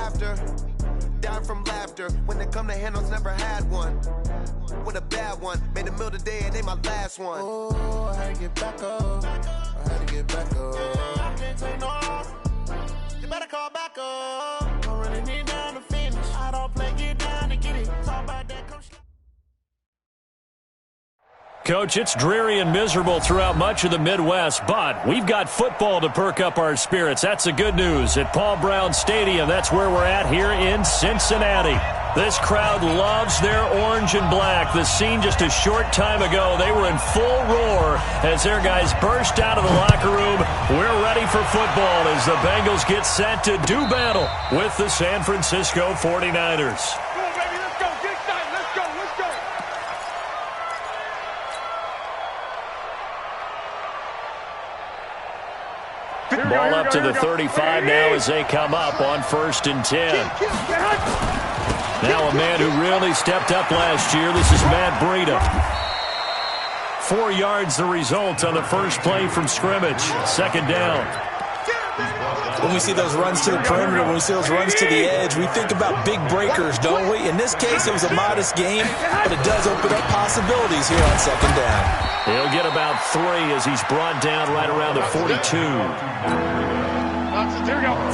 after. Dying from laughter. When it come to handles, never had one. With a bad one. Made a meal today, it ain't my last one. Oh, I had to get back up. I had to get back up. I can't take no. You better call back up. Don't really need down to finish. I don't play, get down to get it. Talk about that, come Coach, it's dreary and miserable throughout much of the Midwest, but we've got football to perk up our spirits. That's the good news. At Paul Brown Stadium, that's where we're at here in Cincinnati. This crowd loves their orange and black. The scene just a short time ago, they were in full roar as their guys burst out of the locker room. We're ready for football as the Bengals get set to do battle with the San Francisco 49ers. Ball up to the 35 now as they come up on 1st and 10. Now a man who really stepped up last year. This is Matt Breida. 4 yards the result on the first play from scrimmage. 2nd down. When we see those runs to the perimeter, when we see those runs to the edge, we think about big breakers, don't we? In this case, it was a modest game, but it does open up possibilities here on 2nd down. He'll get about 3 as he's brought down right around the 42.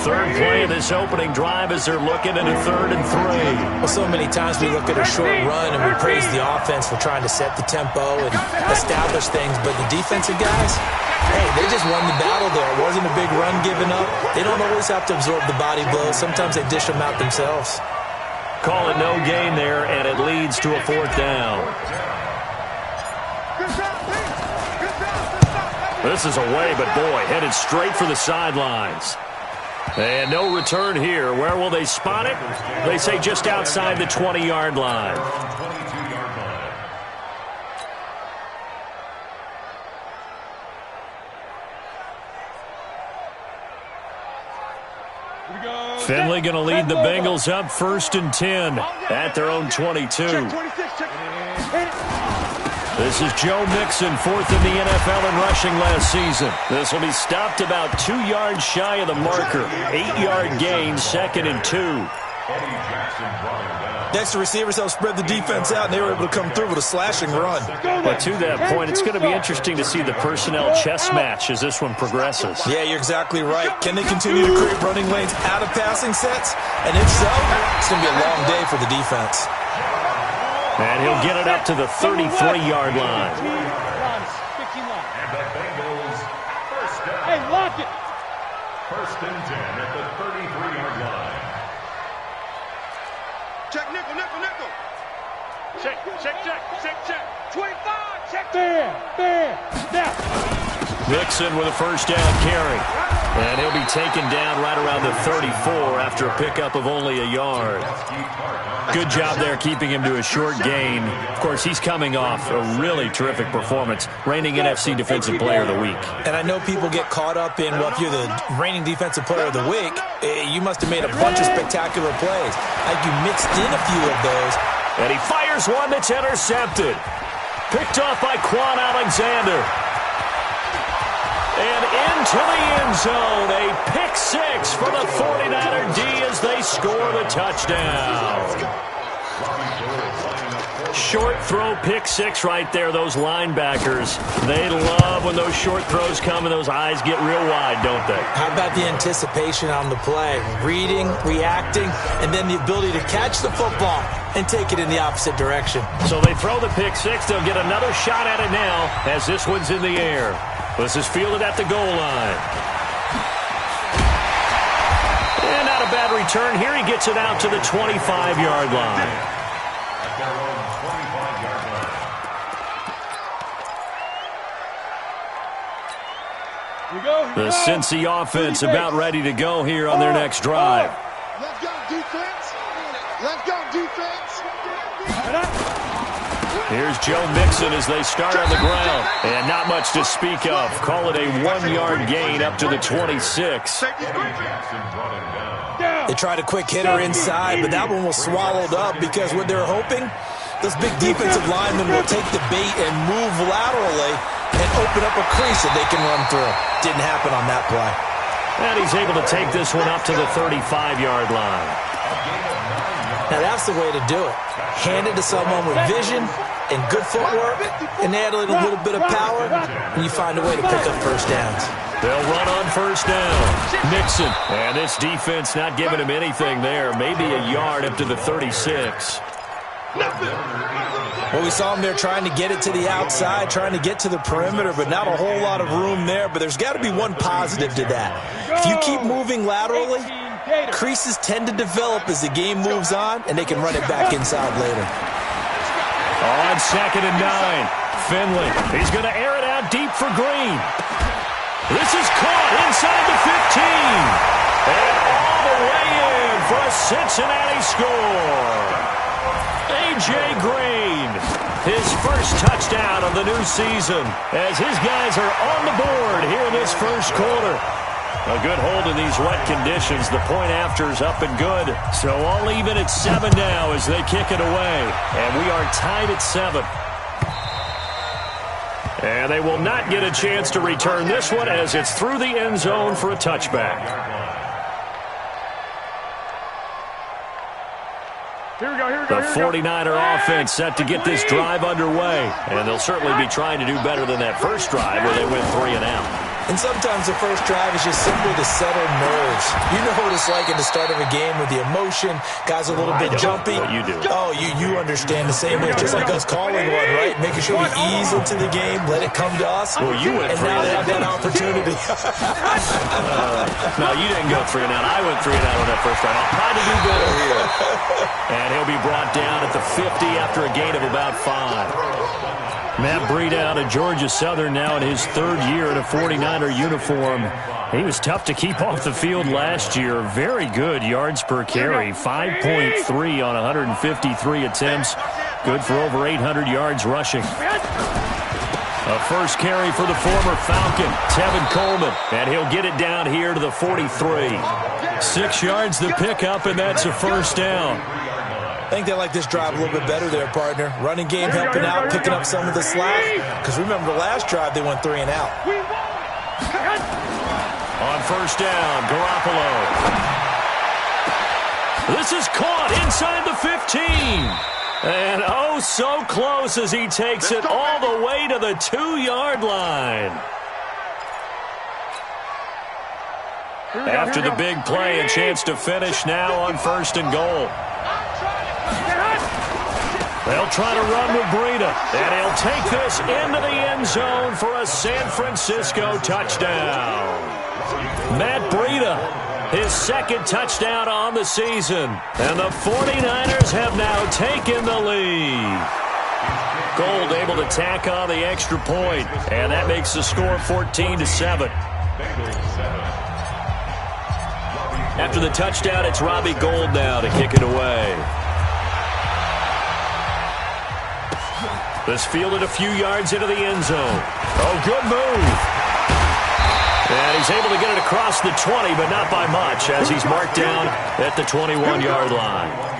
3rd play of this opening drive as they're looking at a 3rd and 3. Well, so many times we look at a short run and we praise the offense for trying to set the tempo and establish things, but the defensive guys, hey, they just won the battle there. It wasn't a big run given up. They don't always have to absorb the body blows. Sometimes they dish them out themselves. Call it no gain there, and it leads to a 4th down. This is away, but boy, headed straight for the sidelines. And no return here. Where will they spot it? They say just outside the 20-yard line. Finley going to lead the Bengals up 1st and 10 at their own 22. This is Joe Mixon, 4th in the NFL in rushing last season. This will be stopped about 2 yards shy of the marker. 8-yard gain, 2nd and 2. Next, the receivers helped spread the defense out, and they were able to come through with a slashing run. But to that point, it's going to be interesting to see the personnel chess match as this one progresses. Yeah, you're exactly right. Can they continue to create running lanes out of passing sets? And if so, it's going to be a long day for the defense. And he'll get it up to the 33-yard line. And the Bengals first down. Hey, lock it. 1st and 10 at the 33-yard line. Check, nickel. Check. 25, check. There. Now. Mixon with a 1st down carry. And he'll be taken down right around the 34 after a pickup of only a yard. Good job there keeping him to a short gain. Of course, he's coming off a really terrific performance, reigning NFC Defensive Player of the Week. And I know people get caught up in, well, if you're the reigning Defensive Player of the Week, you must have made a bunch of spectacular plays. Like you mixed in a few of those. And he fires one that's intercepted. Picked off by Quan Alexander. And into the end zone, a pick 6 for the 49er D as they score the touchdown. Short throw, pick 6 right there, those linebackers. They love when those short throws come and those eyes get real wide, don't they? How about the anticipation on the play? Reading, reacting, and then the ability to catch the football and take it in the opposite direction. So they throw the pick 6. They'll get another shot at it now as this one's in the air. This is fielded at the goal line. And not a bad return here. He gets it out to the 25-yard line. The Cincy offense about ready to go here on their next drive. Let's go, defense. Let's go, defense. Here's Joe Mixon as they start on the ground. And not much to speak of. Call it a 1-yard gain up to the 26. They tried a quick hitter inside, but that one was swallowed up because what they're hoping, those big defensive linemen will take the bait and move laterally and open up a crease that they can run through. Didn't happen on that play. And he's able to take this one up to the 35-yard line. Now, that's the way to do it. Hand it to someone with vision and good footwork, and add a little bit of power, and you find a way to pick up first downs. They'll run on first down. Mixon. And this defense not giving him anything there. Maybe a yard up to the 36. Well, we saw him there trying to get it to the outside, trying to get to the perimeter, but not a whole lot of room there. But there's got to be one positive to that. If you keep moving laterally, creases tend to develop as the game moves on, and they can run it back inside later. On 2nd and 9, Finley. He's going to air it out deep for Green. This is caught inside the 15. And all the way in for a Cincinnati score. A.J. Green, his first touchdown of the new season as his guys are on the board here in this first quarter. A good hold in these wet conditions. The point after's up and good. So all even at 7 now as they kick it away. And we are tied at 7. And they will not get a chance to return this one as it's through the end zone for a touchback. The 49er offense set to get this drive underway. And they'll certainly be trying to do better than that first drive where they went 3 and out. And sometimes the first drive is just simply to settle nerves. You know what it's like at the start of a game with the emotion. Guys are a little bit jumpy. You do. Oh, you understand the same way. Just like us calling one, right? Making sure we ease into the game, let it come to us. Well, you went 3 and out. And now they have that opportunity. No, you didn't go 3 and out. I went 3 and out on that first drive. I'll try to do better here. And he'll be brought down at the 50 after a gain of about 5. Matt Breida out of Georgia Southern now in his 3rd year in a 49er uniform. He was tough to keep off the field last year. Very good yards per carry, 5.3 on 153 attempts. Good for over 800 yards rushing. A first carry for the former Falcon, Tevin Coleman, and he'll get it down here to the 43. 6 yards the pickup, and that's a first down. I think they like this drive a little bit better there, partner. Running game helping out, picking up some of the slack. Because remember the last drive, they went 3 and out. On first down, Garoppolo. This is caught inside the 15. And oh, so close as he takes it all the way to the 2-yard line. After the big play, a chance to finish now on 1st and goal. They'll try to run with Breida, and he'll take this into the end zone for a San Francisco touchdown. Matt Breida, his 2nd touchdown on the season, and the 49ers have now taken the lead. Gold able to tack on the extra point, and that makes the score 14-7. After the touchdown, it's Robbie Gould now to kick it away. This fielded a few yards into the end zone. Oh, good move. And he's able to get it across the 20, but not by much, as he's marked down at the 21-yard line.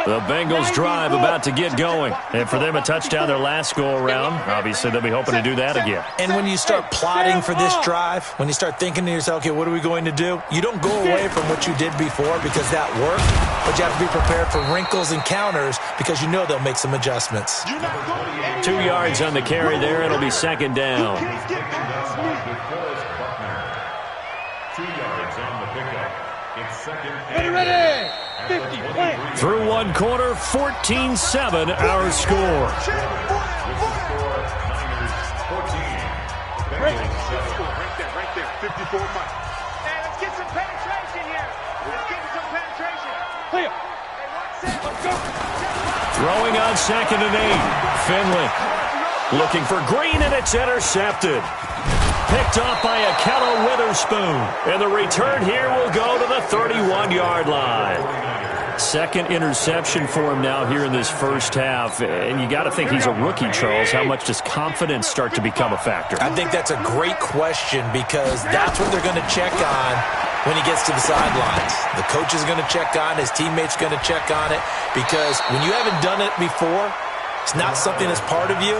The Bengals drive about to get going. And for them, a touchdown their last go-around. Obviously, they'll be hoping to do that again. And when you start plotting for this drive, when you start thinking to yourself, okay, what are we going to do? You don't go away from what you did before because that worked. But you have to be prepared for wrinkles and counters because you know they'll make some adjustments. 2 yards on the carry there. It'll be 2nd down. 2 yards on the pickup. It's 2nd and ready. 50, through 1 quarter, 14-7 our score. Niners 14. Right there, 54 miles. Hey, let's get some penetration here. Let's get some penetration. Clear. Let's go. Throwing on 2nd and 8. Finley looking for Green, and it's intercepted. Picked off by Akello Witherspoon. And the return here will go to the 31-yard line. 2nd interception for him now here in this first half. And you got to think he's a rookie, Charles. How much does confidence start to become a factor? I think that's a great question because that's what they're going to check on when he gets to the sidelines. The coach is going to check on, his teammates going to check on it because when you haven't done it before, it's not something that's part of you.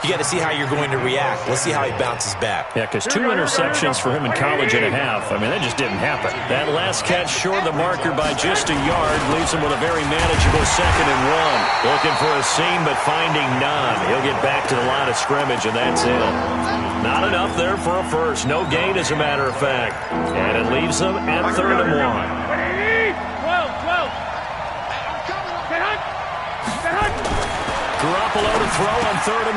you got to see how you're going to react. Let's see how he bounces back. Yeah, because 2 interceptions for him in college and a half. I mean, that just didn't happen. That last catch short of the marker by just a yard leaves him with a very manageable 2nd and 1. Looking for a seam, but finding none. He'll get back to the line of scrimmage, and that's it. Not enough there for a first. No gain, as a matter of fact. And it leaves them at 3rd and 1. Garoppolo to throw on 3rd and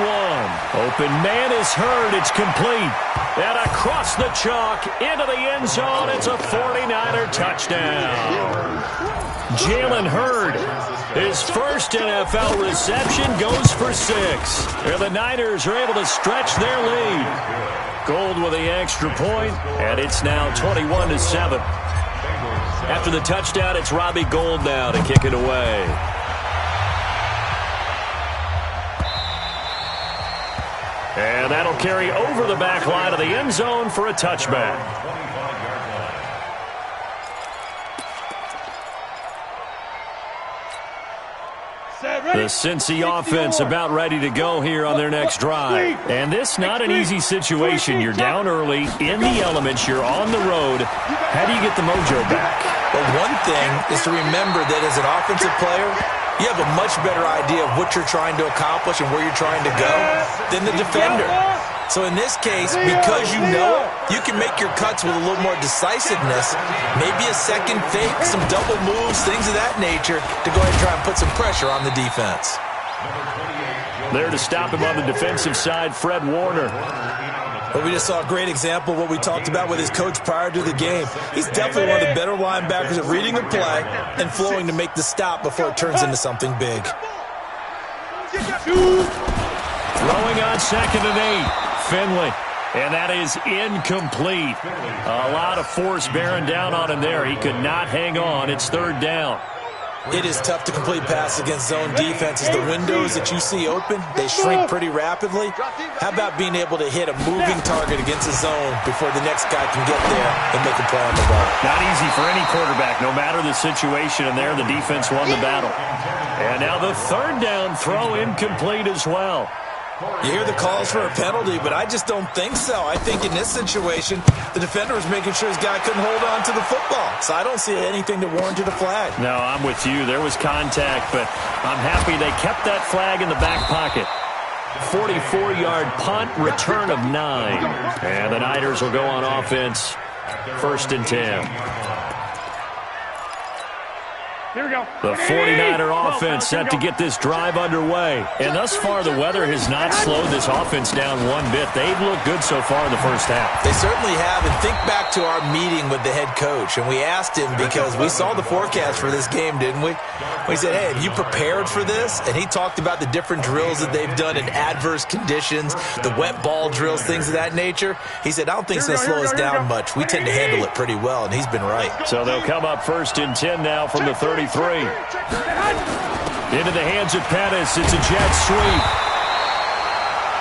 1. Open man is heard. It's complete. And across the chalk into the end zone. It's a 49er touchdown. Jalen Hurd, his first NFL reception, goes for 6. And the Niners are able to stretch their lead. Gold with the extra point, and it's now 21-7. After the touchdown, it's Robbie Gould now to kick it away. And that'll carry over the back line of the end zone for a touchback. The Cincy offense about ready to go here on their next drive. And this not an easy situation. You're down early, in the elements, you're on the road. How do you get the mojo back? Well, one thing is to remember that as an offensive player, you have a much better idea of what you're trying to accomplish and where you're trying to go than the defender. So in this case, because you know it, you can make your cuts with a little more decisiveness, maybe a second fake, some double moves, things of that nature, to go ahead and try and put some pressure on the defense. There to stop him on the defensive side, Fred Warner. But we just saw a great example of what we talked about with his coach prior to the game. He's definitely one of the better linebackers at reading the play and flowing to make the stop before it turns into something big. Throwing on 2nd and 8. Finley. And that is incomplete. A lot of force bearing down on him there. He could not hang on. It's 3rd down. It is tough to complete passes against zone defenses. The windows that you see open, they shrink pretty rapidly. How about being able to hit a moving target against a zone before the next guy can get there and make a play on the ball? Not easy for any quarterback, no matter the situation. And there, the defense won the battle. And now the 3rd down throw incomplete as well. You hear the calls for a penalty, but I just don't think so. I think in this situation, the defender was making sure his guy couldn't hold on to the football. So I don't see anything that warranted a flag. No, I'm with you. There was contact, but I'm happy they kept that flag in the back pocket. 44-yard punt, return of 9. And the Niners will go on offense, 1st and 10. Here we go. The 49er offense set to get this drive underway. And thus far, the weather has not slowed this offense down one bit. They've looked good so far in the first half. They certainly have. And think back to our meeting with the head coach. And we asked him, because we saw the forecast for this game, didn't we? We said, hey, have you prepared for this? And he talked about the different drills that they've done in adverse conditions, the wet ball drills, things of that nature. He said, I don't think it's going to slow us down much. We tend to handle it pretty well, and he's been right. So they'll come up 1st and 10 now from the 33. Into the hands of Pettis. It's a jet sweep.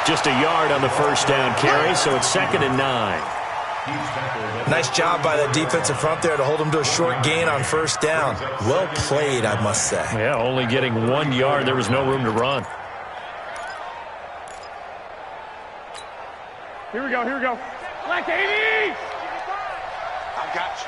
Just a yard on the 1st down carry, so it's 2nd and 9. Nice job by the defensive front there to hold him to a short gain on 1st down. Well played, I must say. Yeah, only getting 1 yard. There was no room to run. Here we go, here we go. Black 80! I got you.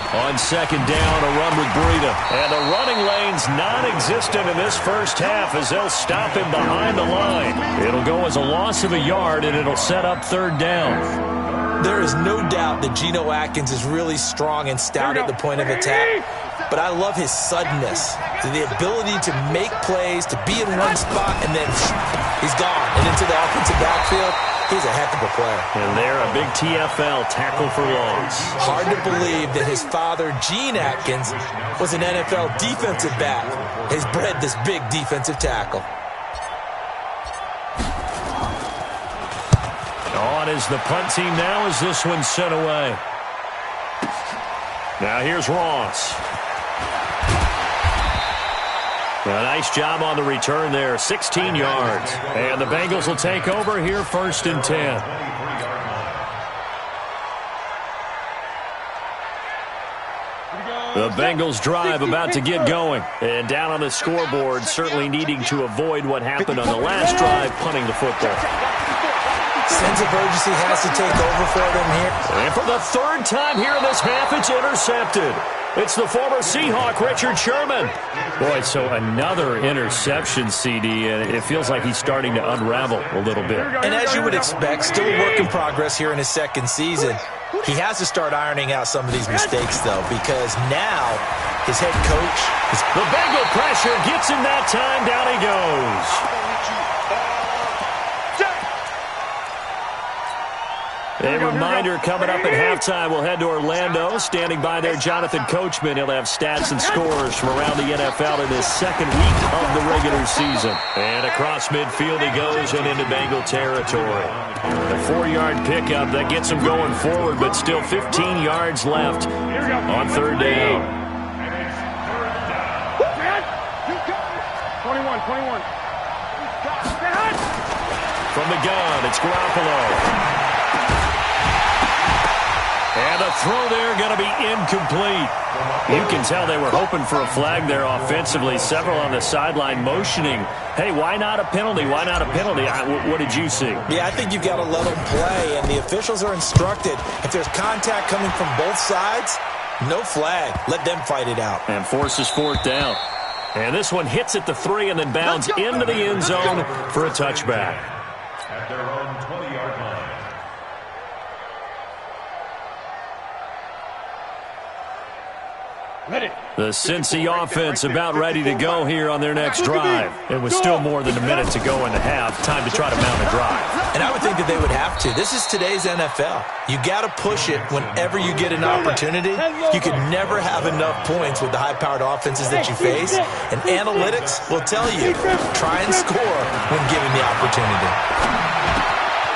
On 2nd down, a run with Breida. And the running lane's non-existent in this first half as they'll stop him behind the line. It'll go as a loss of a yard, and it'll set up 3rd down. There is no doubt that Geno Atkins is really strong and stout at the point of attack. But I love his suddenness, the ability to make plays, to be in one spot, and then he's gone. And into the offensive backfield, he's a heck of a player. And there, a big TFL, tackle for loss. Hard to believe that his father, Gene Atkins, was an NFL defensive back. He's bred this big defensive tackle. On is the punt team now as this one's sent away. Now here's Ross. A nice job on the return there, 16 yards. And the Bengals will take over here, 1st and 10. The Bengals drive about to get going. And down on the scoreboard, certainly needing to avoid what happened on the last drive, punting the football. Sense of urgency has to take over for them here. And for the third time here in this half, it's intercepted. It's the former Seahawk, Richard Sherman. Boy, so another interception, CD, and it feels like he's starting to unravel a little bit. And as you would expect, still a work in progress here in his second season. He has to start ironing out some of these mistakes, though, because now his head coach is... The Bengal pressure gets him that time. Down he goes. A reminder coming up at halftime, we'll head to Orlando. Standing by there, Jonathan Coachman. He'll have stats and scores from around the NFL in his second week of the regular season. And across midfield he goes and into Bengal territory. A 4-yard pickup that gets him going forward, but still 15 yards left on third down. 21. From the gun, it's Garoppolo. And a throw there going to be incomplete. You can tell they were hoping for a flag there offensively. Several on the sideline motioning, hey, why not a penalty? Why not a penalty? What did you see? Yeah, I think you've got to let them play, and the officials are instructed. If there's contact coming from both sides, no flag. Let them fight it out. And forces fourth down. And this one hits at the 3 and then bounds into the end zone for a touchback. At their own 20-yard line. The Cincy offense about ready to go here on their next drive. It was still more than a minute to go in the half. Time to try to mount a drive. And I would think that they would have to. This is today's NFL. You got to push it whenever you get an opportunity. You can never have enough points with the high-powered offenses that you face. And analytics will tell you, try and score when given the opportunity.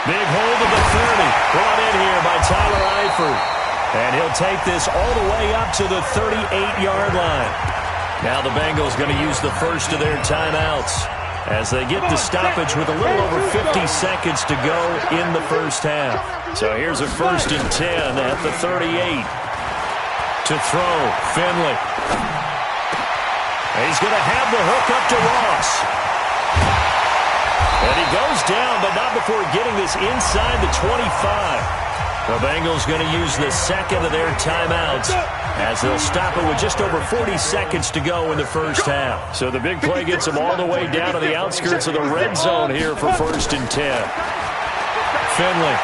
Big hold of the 30. Brought in here by Tyler Eifert. And he'll take this all the way up to the 38-yard line. Now the Bengals going to use the first of their timeouts as they get the stoppage with a little over 50 seconds to go in the first half. So here's a 1st and 10 at the 38. To throw, Finley. And he's going to have the hook up to Ross. And he goes down, but not before getting this inside the 25. The Bengals going to use the second of their timeouts as they'll stop it with just over 40 seconds to go in the first half. So the big play gets them all the way down to the outskirts of the red zone here for 1st and 10. Finley.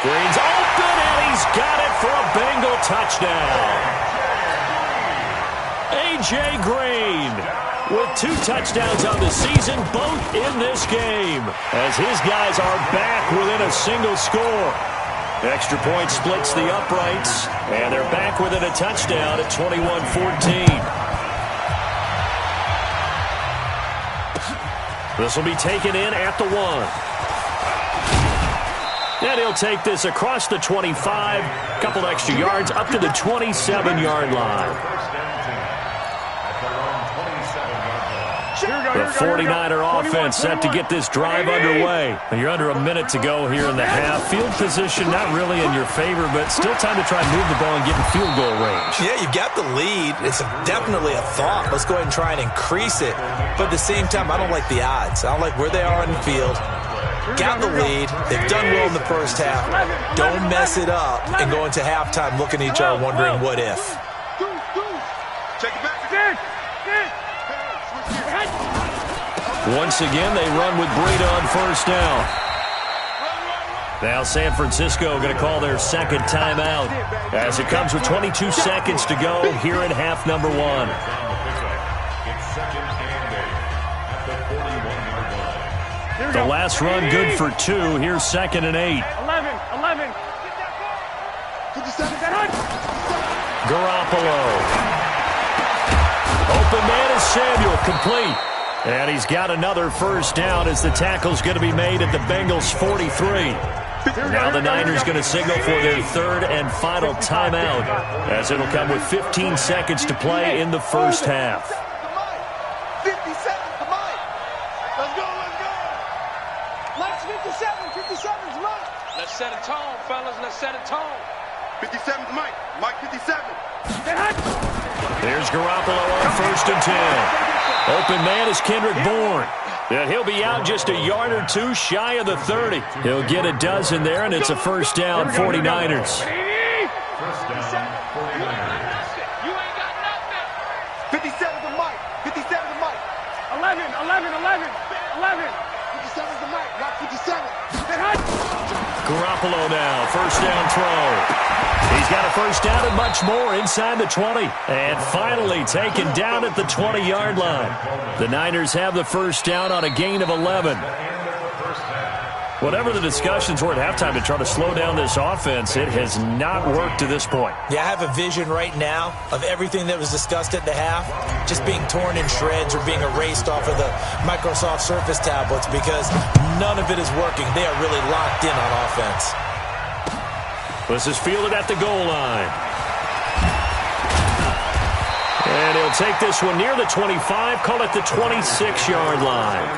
Green's open, and he's got it for a Bengal touchdown. A.J. Green with 2 touchdowns on the season, both in this game, as his guys are back within a single score. Extra point splits the uprights, and they're back within a touchdown at 21-14. This will be taken in at the 1. And he'll take this across the 25, couple extra yards up to the 27-yard line. The 49er offense set to get this drive underway. You're under a minute to go here in the half. Field position not really in your favor, but still time to try and move the ball and get in field goal range. Yeah, you've got the lead. It's definitely a thought. Let's go ahead and try and increase it. But at the same time, I don't like the odds. I don't like where they are in the field. Got the lead. They've done well in the first half. Don't mess it up and go into halftime looking at each other wondering what if. Take it back again. Once again, they run with Breida on 1st down. Now San Francisco going to call their second timeout as it comes with 22 seconds to go here in half number 1. The last run good for 2. Here's 2nd and 8. 11. Garoppolo. Open man is Samuel, complete. And he's got another 1st down as the tackle's going to be made at the Bengals' 43. Now the Niners going to signal for their 3rd and final timeout as it'll come with 15 seconds to play in the first half. 50 seconds to Mike. Let's go. Mike's 57's right. Let's set a tone, fellas. Let's set a tone. 57's Mike. Mike 57. There's Garoppolo on 1st and 10. Open man is Kendrick Bourne. And he'll be out just a yard or two shy of the 30. He'll get a dozen there, and it's a first down, 49ers. First down, 49ers. You ain't got nothing. 57's the Mike. 57's the Mike. 11. 57's the Mike. Rock 57. Garoppolo now, first down throw. He's got a first down and much more inside the 20. And finally taken down at the 20-yard line. The Niners have the first down on a gain of 11. Whatever the discussions were at halftime to try to slow down this offense, it has not worked to this point. Yeah, I have a vision right now of everything that was discussed at the half just being torn in shreds or being erased off of the Microsoft Surface tablets because none of it is working. They are really locked in on offense. This is fielded at the goal line. And he'll take this one near the 25, call it the 26-yard line.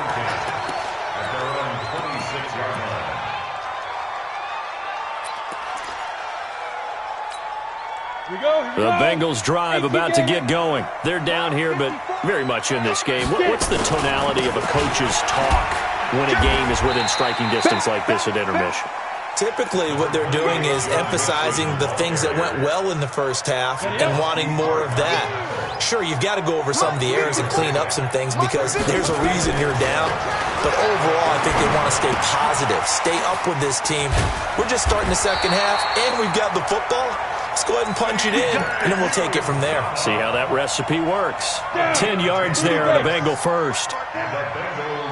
The Bengals drive about to get going. They're down here, but very much in this game. What's the tonality of a coach's talk when a game is within striking distance like this at intermission? Typically, what they're doing is emphasizing the things that went well in the first half and wanting more of that. Sure, you've got to go over some of the errors and clean up some things because there's a reason you're down. But overall, I think they want to stay positive, stay up with this team. We're just starting the second half, and we've got the football. Let's go ahead and punch it in, and then we'll take it from there. See how that recipe works. 10 yards there on a Bengal first.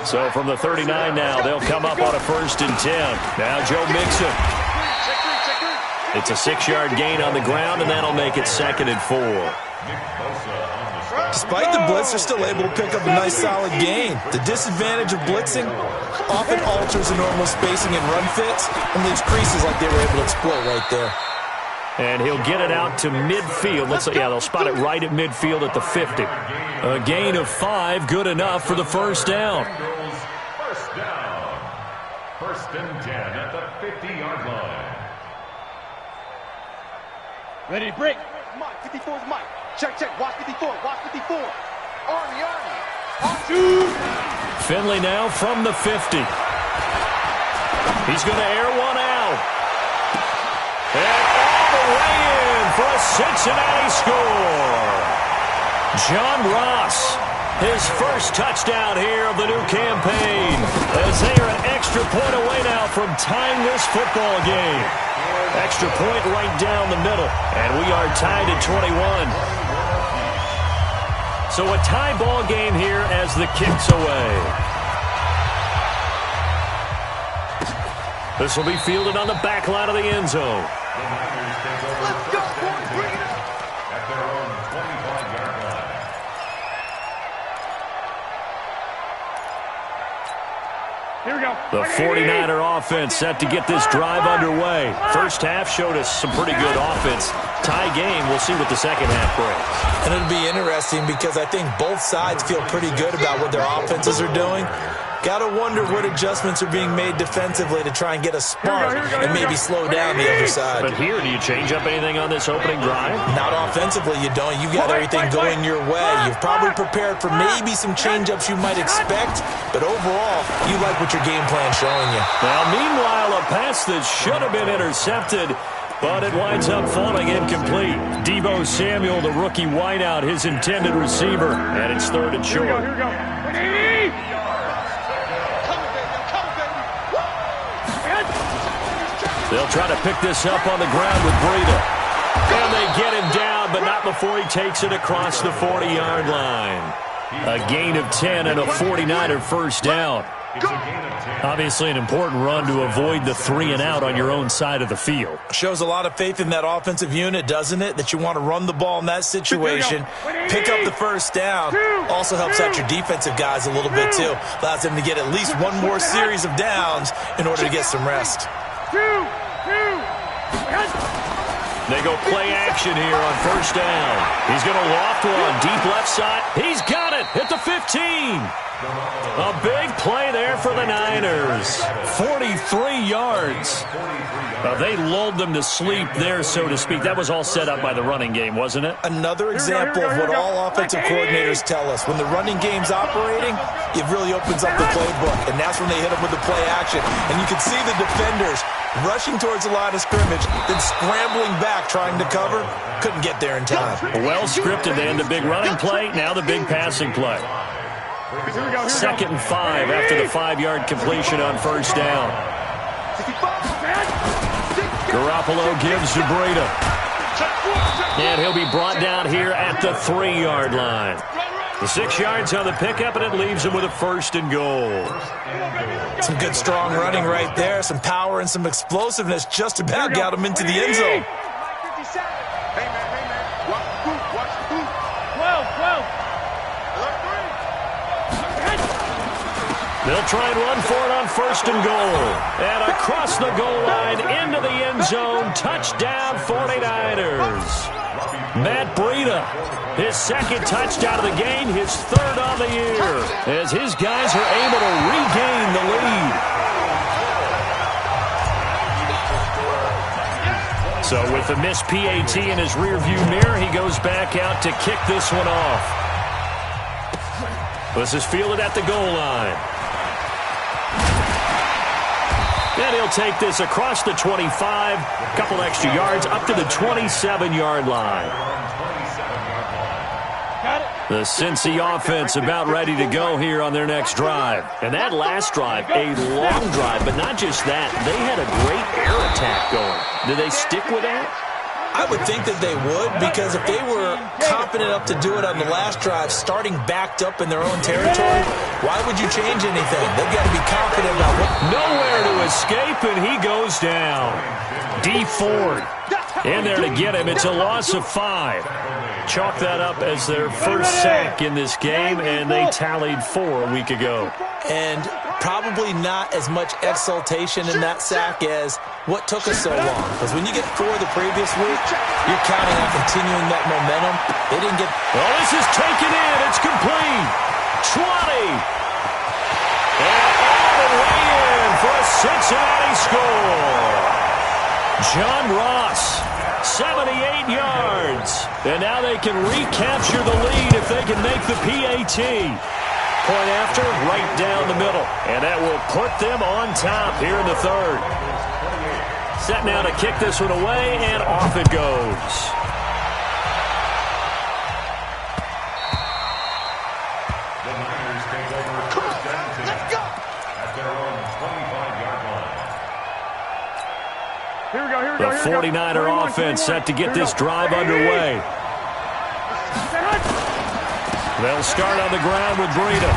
So from the 39 now, they'll come up on a 1st and 10. Now Joe Mixon. It's a 6-yard gain on the ground, and that'll make it 2nd and 4. Despite the blitz, they're still able to pick up a nice solid gain. The disadvantage of blitzing often alters the normal spacing and run fits and leaves creases like they were able to exploit right there. And he'll get it out to midfield. They'll spot it right at midfield at the 50. A gain of 5, good enough for the first down. First down. 1st and 10 at the 50-yard line. Ready to break. Mike 54's Mike. Check. Watch 54. Watch 54. Army. Finley now from the 50. He's going to air one out. And all the way in for a Cincinnati score. John Ross, his first touchdown here of the new campaign, as they are an extra point away now from tying this football game. Extra point right down the middle, and we are tied at 21. So a tie ball game here as the kick's away. This will be fielded on the back line of the end zone. Let's go, boys. Bring it up. At their own 25-yard line. Here we go. The 49er offense set to get this drive underway. First half showed us some pretty good offense. Tie game, we'll see what the second half brings. And it'll be interesting because I think both sides feel pretty good about what their offenses are doing. Got to wonder what adjustments are being made defensively to try and get a spark and maybe slow down the other side. But here, do you change up anything on this opening drive? Not offensively, you don't. You got everything going your way. You've probably prepared for maybe some change-ups you might expect, but overall, you like what your game plan's showing you. Now, meanwhile, a pass that should have been intercepted, but it winds up falling incomplete. Deebo Samuel, the rookie wideout, his intended receiver, and it's 3rd and short. Here we go. They'll try to pick this up on the ground with Breida. And they get him down, but not before he takes it across the 40-yard line. A gain of 10 and a 49er first down. Obviously an important run to avoid the 3-and-out on your own side of the field. Shows a lot of faith in that offensive unit, doesn't it? That you want to run the ball in that situation. Pick up the first down. Also helps out your defensive guys a little bit, too. Allows them to get at least one more series of downs in order to get some rest. They go play action here on first down. He's going to loft one deep left side. He's got it at the 15. A big play there for the Niners. 43 yards. They lulled them to sleep there, so to speak. That was all set up by the running game, wasn't it? Another example of what all offensive coordinators tell us. When the running game's operating, it really opens up the playbook, and that's when they hit them with the play action. And you can see the defenders rushing towards the line of scrimmage, then scrambling back trying to cover. Couldn't get there in time. Well scripted. They had the big running play, now the big passing play. 2nd and 5 after the 5-yard completion on first down. Garoppolo gives to Breida. And he'll be brought down here at the 3-yard line. The 6 yards on the pickup, and it leaves him with a 1st and goal. Some good, strong running right there. Some power and some explosiveness just about got him into the end zone. Hey, man. Watch the boot. Watch the boot. 12. They'll try and run for it on 1st and goal. And across the goal line into the end zone. Touchdown 49ers. Matt Breida, his 2nd touchdown of the game, his 3rd on the year, as his guys are able to regain the lead. So with the missed PAT in his rearview mirror, he goes back out to kick this one off. This is fielded at the goal line. And he'll take this across the 25, a couple extra yards, up to the 27-yard line. The Cincy offense about ready to go here on their next drive. And that last drive, a long drive, but not just that. They had a great air attack going. Did they stick with that? I would think that they would, because if they were confident enough to do it on the last drive, starting backed up in their own territory, why would you change anything? They've got to be confident about what... Nowhere to escape, and he goes down. D. Ford in there to get him. It's a loss of 5. Chalk that up as their first sack in this game, and they tallied 4 a week ago. And probably not as much exultation in that sack as what took us so long. Because when you get 4 the previous week, you're counting on continuing that momentum. They didn't get... Well, this is taken in. It's complete. 20. And all the way in for a Cincinnati score. John Ross, 78 yards. And now they can recapture the lead if they can make the PAT. Point after, right down the middle. And that will put them on top here in the 3rd. Set now to kick this one away, and off it goes. The Niners take over first down 10 at their own 25-yard line. The 49er offense set to get this drive underway. They'll start on the ground with Breida.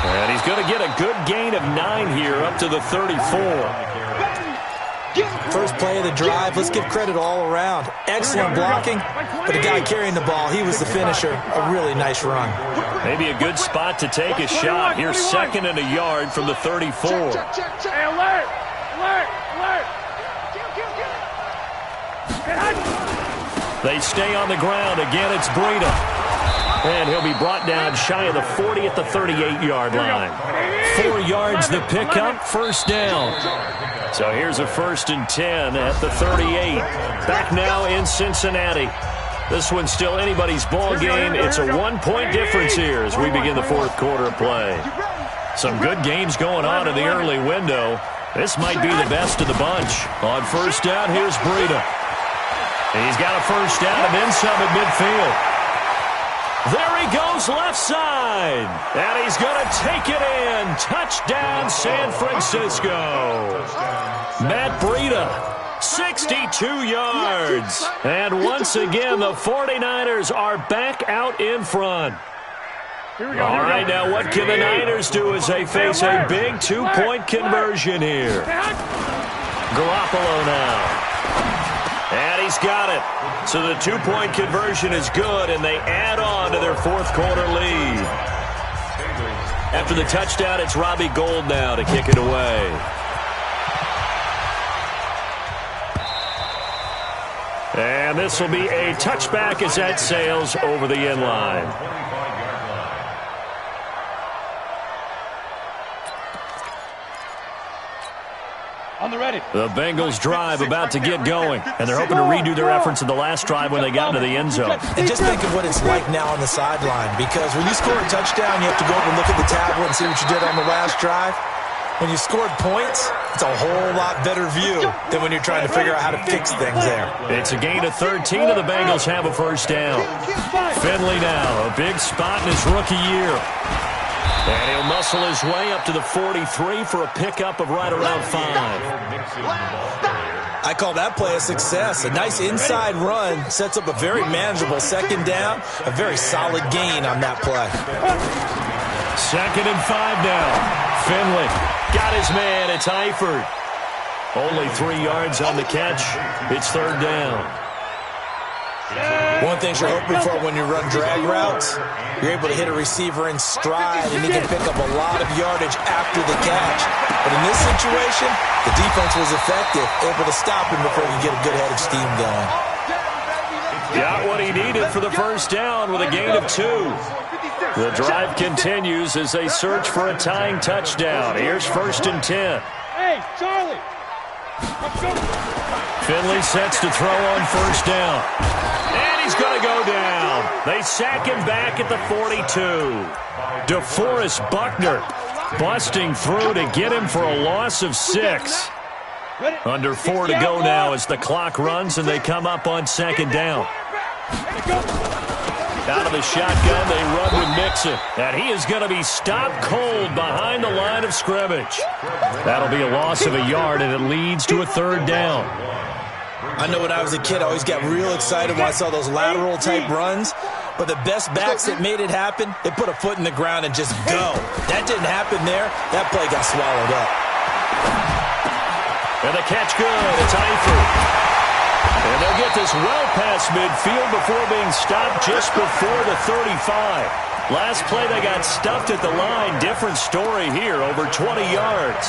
And he's going to get a good gain of 9 here up to the 34. First play of the drive, let's give credit all around. Excellent blocking, but the guy carrying the ball, he was the finisher. A really nice run. Maybe a good spot to take a shot. Here's 2nd and a yard from the 34. Hey, alert! They stay on the ground. Again, it's Breida. And he'll be brought down shy of the 40 at the 38-yard line. 4 yards the pickup, 1st down. So here's a 1st and 10 at the 38. Back now in Cincinnati. This one's still anybody's ball game. It's a 1-point difference here as we begin the 4th quarter of play. Some good games going on in the early window. This might be the best of the bunch. On 1st down, here's Breida. He's got a 1st down and then some at midfield. There he goes left side. And he's going to take it in. Touchdown, San Francisco. Matt Breida, 62 yards. And once again, the 49ers are back out in front. All right, now what can the Niners do as they face a big 2-point conversion here? Garoppolo now. And he's got it. So the 2-point conversion is good, and they add on to their 4th quarter lead. After the touchdown, it's Robbie Gould now to kick it away. And this will be a touchback as that sails over the end line. On the ready. The Bengals drive about to get going, and they're hoping to redo their efforts in the last drive when they got into the end zone. And just think of what it's like now on the sideline, because when you score a touchdown, you have to go over and look at the tablet and see what you did on the last drive. When you scored points, it's a whole lot better view than when you're trying to figure out how to fix things there. It's a gain of 13, and the Bengals have a first down. Finley now, a big spot in his rookie year. And he'll muscle his way up to the 43 for a pickup of right around 5. I call that play a success. A nice inside run sets up a very manageable second down, a very solid gain on that play. 2nd and 5 now. Finley got his man. It's Eifert. Only 3 yards on the catch. It's 3rd down. One thing you're hoping for when you run drag routes, you're able to hit a receiver in stride, and he can pick up a lot of yardage after the catch. But in this situation, the defense was effective, able to stop him before he could get a good head of steam going. Got what he needed for the first down with a gain of 2. The drive continues as they search for a tying touchdown. Here's 1st and 10. Hey, Charlie. Finley sets to throw on 1st down. And he's going to go down. They sack him back at the 42. DeForest Buckner busting through to get him for a loss of 6. Under 4 to go now as the clock runs and they come up on 2nd down. Out of the shotgun, they run with Mixon. And he is going to be stopped cold behind the line of scrimmage. That'll be a loss of a yard, and it leads to a 3rd down. I know when I was a kid, I always got real excited when I saw those lateral-type runs. But the best backs that made it happen, they put a foot in the ground and just go. That didn't happen there. That play got swallowed up. And the catch good. It's Eifert. And they'll get this well past midfield before being stopped just before the 35. Last play, they got stuffed at the line. Different story here, over 20 yards.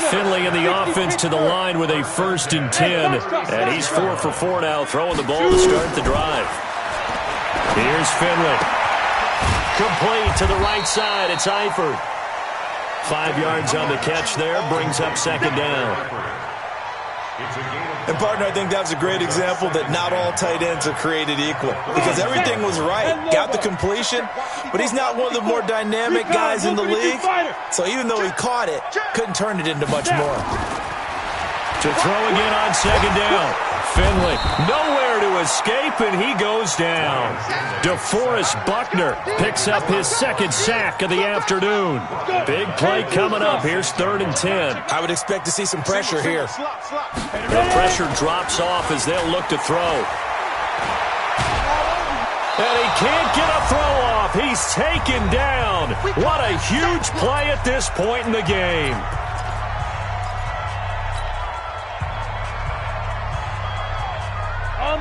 Finley in the offense to the line with a 1st and 10. And he's 4 for 4 now, throwing the ball to start the drive. Here's Finley. Complete to the right side. It's Eifert. 5 yards on the catch there, brings up 2nd down. And, partner, I think that's a great example that not all tight ends are created equal. Because everything was right. Got the completion, but he's not one of the more dynamic guys in the league. So even though he caught it, couldn't turn it into much more. To throw again on 2nd down. Finley nowhere to escape, and he goes down. DeForest Buckner picks up his 2nd sack of the afternoon. Big play coming up. Here's 3rd and 10. I would expect to see some pressure here. The pressure drops off as they'll look to throw. And he can't get a throw off. He's taken down. What a huge play at this point in the game.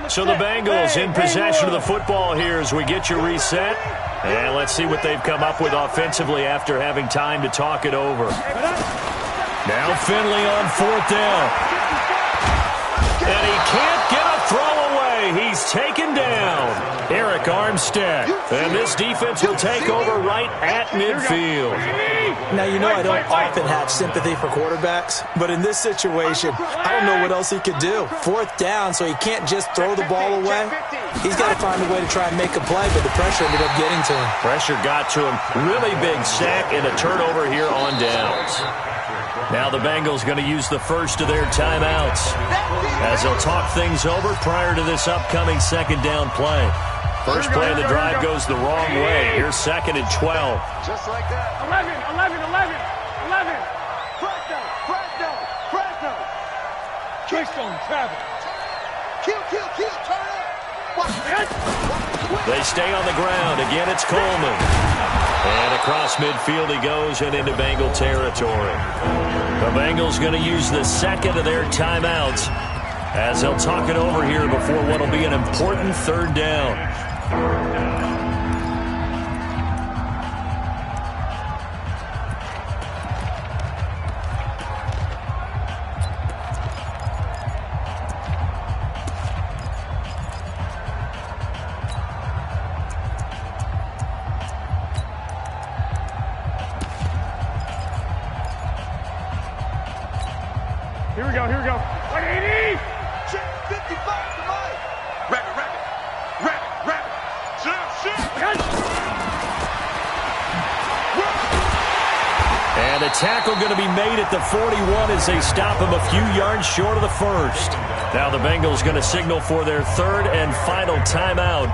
So the Bengals in possession of the football here as we get you reset. And let's see what they've come up with offensively after having time to talk it over. Now Finley on 4th down. And he can't get a throw away. He's taken down. Eric Armstead. And this defense will take over right at midfield. Now, you know I don't often have sympathy for quarterbacks, but in this situation, I don't know what else he could do. 4th down, so he can't just throw the ball away. He's got to find a way to try and make a play, but the pressure ended up getting to him. Pressure got to him. Really big sack and a turnover here on downs. Now the Bengals going to use the first of their timeouts as they'll talk things over prior to this upcoming 2nd down play. First play of the drive goes the wrong way. Here's 2nd and 12. Just like that. 11. Fresno. Keystone travel. Kill, turn up. They stay on the ground. Again, it's Coleman. And across midfield he goes and into Bengal territory. The Bengals going to use the 2nd of their timeouts as they'll talk it over here before what will be an important 3rd down. we go. 180. Check 55 to Mike. Rabbit. And a tackle going to be made at the 41 as they stop him a few yards short of the first. Now the Bengals going to signal for their third and final timeout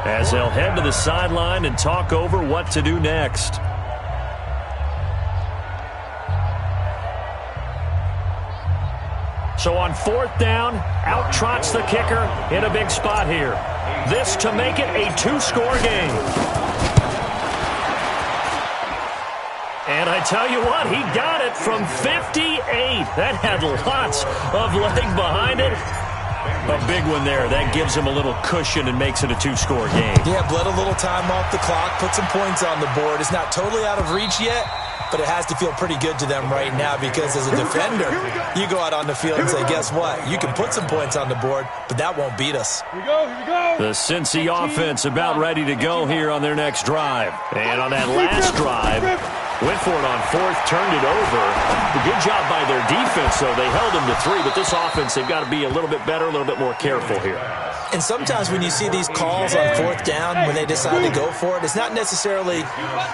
as they'll head to the sideline and talk over what to do next. So on fourth down, out trots the kicker in a big spot here. This to make it a two-score game. And I tell you what, he got it from 58. That had lots of leg behind it. A big one there. That gives him a little cushion and makes it a two-score game. Yeah, bled a little time off the clock, put some points on the board. It's not totally out of reach yet, but it has to feel pretty good to them right now because as a defender, you go out on the field and say, guess what? You can put some points on the board, but that won't beat us. Here we go. The Cincy offense about ready to go here on their next drive. And on that last drive, went for it on fourth, turned it over. A good job by their defense, though. They held them to 3, but this offense, they've got to be a little bit better, a little bit more careful here. And sometimes when you see these calls on fourth down, when they decide to go for it, it's not necessarily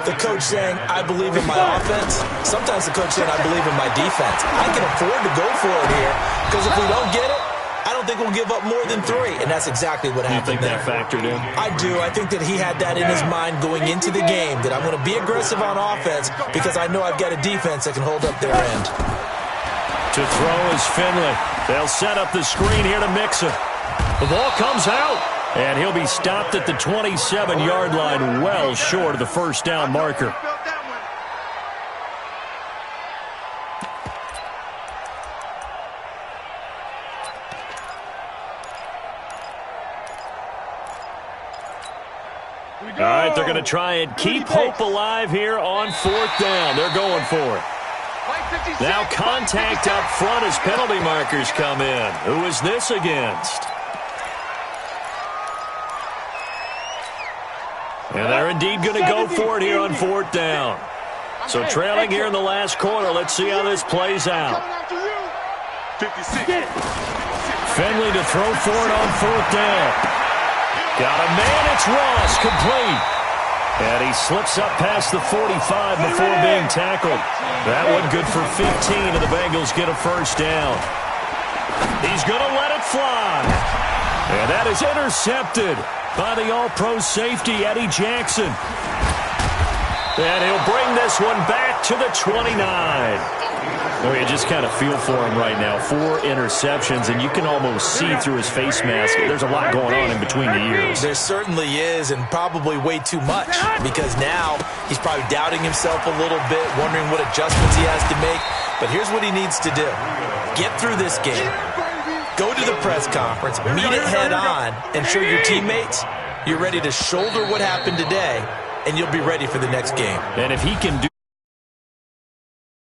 the coach saying, I believe in my offense. Sometimes the coach saying, I believe in my defense. I can afford to go for it here because if we don't get it, I don't think we'll give up more than 3, and that's exactly what happened there. You think that factored in? I do. I think that he had that in his mind going into the game, that I'm going to be aggressive on offense because I know I've got a defense that can hold up their end. To throw is Finley. They'll set up the screen here to mix it. The ball comes out, and he'll be stopped at the 27-yard line, well short of the first down marker. All right, they're going to try and keep hope alive here on fourth down. They're going for it. Now contact up front as penalty markers come in. Who is this against? And they're indeed going to go for it here on fourth down. So trailing here in the last quarter. Let's see how this plays out. 56. Finley to throw for it on fourth down. Got a man, it's Ross, complete. And he slips up past the 45 before being tackled. That one good for 15, and the Bengals get a first down. He's going to let it fly. And that is intercepted by the all-pro safety, Eddie Jackson. And he'll bring this one back to the 29. Oh, you just kind of feel for him right now. 4 interceptions, and you can almost see through his face mask. There's a lot going on in between the ears. There certainly is, and probably way too much, because now he's probably doubting himself a little bit, wondering what adjustments he has to make. But here's what he needs to do. Get through this game. Go to the press conference, meet it head on, and show your teammates you're ready to shoulder what happened today, and you'll be ready for the next game. And if he can do